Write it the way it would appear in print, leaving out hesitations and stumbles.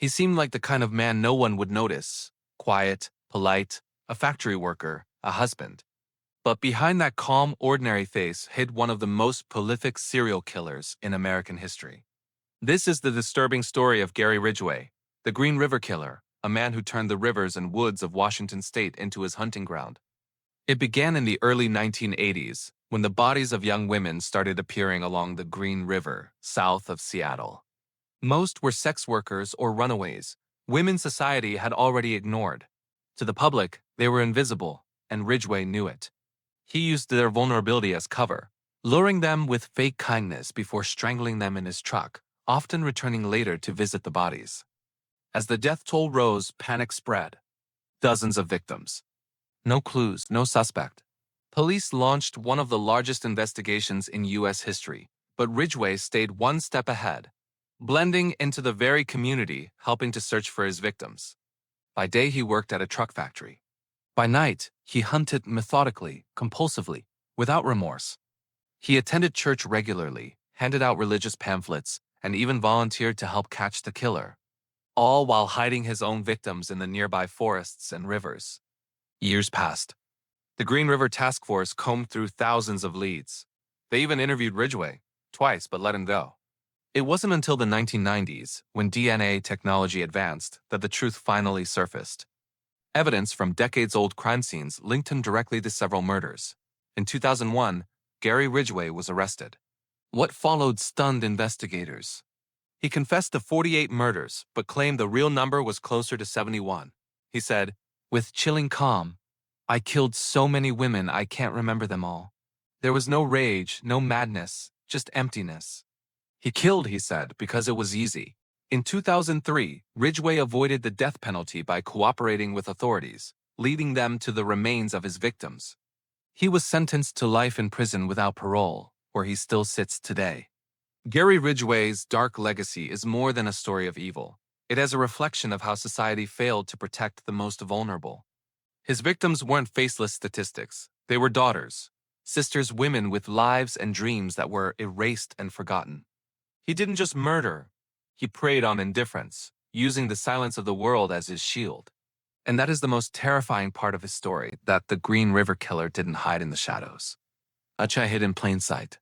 He seemed like the kind of man no one would notice. Quiet, polite, a factory worker, a husband. But behind that calm, ordinary face hid one of the most prolific serial killers in American history. This is the disturbing story of Gary Ridgway, the Green River Killer, a man who turned the rivers and woods of Washington state into his hunting ground. It began in the early 1980s, when the bodies of young women started appearing along the Green River, south of Seattle. Most were sex workers or runaways, women society had already ignored. To the public, they were invisible, and Ridgway knew it. He used their vulnerability as cover, luring them with fake kindness before strangling them in his truck, often returning later to visit the bodies. As the death toll rose, panic spread. Dozens of victims. No clues, no suspect. Police launched one of the largest investigations in U.S. history, but Ridgway stayed one step ahead, blending into the very community, helping to search for his victims. By day, he worked at a truck factory. By night, he hunted methodically, compulsively, without remorse. He attended church regularly, handed out religious pamphlets, and even volunteered to help catch the killer, all while hiding his own victims in the nearby forests and rivers. Years passed. The Green River Task Force combed through thousands of leads. They even interviewed Ridgway, twice, but let him go. It wasn't until the 1990s, when DNA technology advanced, that the truth finally surfaced. Evidence from decades-old crime scenes linked him directly to several murders. In 2001, Gary Ridgway was arrested. What followed stunned investigators. He confessed to 48 murders, but claimed the real number was closer to 71. He said, with chilling calm, "I killed so many women I can't remember them all. There was no rage, no madness, just emptiness." He killed, he said, because it was easy. In 2003, Ridgway avoided the death penalty by cooperating with authorities, leading them to the remains of his victims. He was sentenced to life in prison without parole, where he still sits today. Gary Ridgway's dark legacy is more than a story of evil. It is a reflection of how society failed to protect the most vulnerable. His victims weren't faceless statistics. They were daughters, sisters, women with lives and dreams that were erased and forgotten. He didn't just murder. He preyed on indifference, using the silence of the world as his shield. And that is the most terrifying part of his story, that the Green River Killer didn't hide in the shadows. Acha hid in plain sight.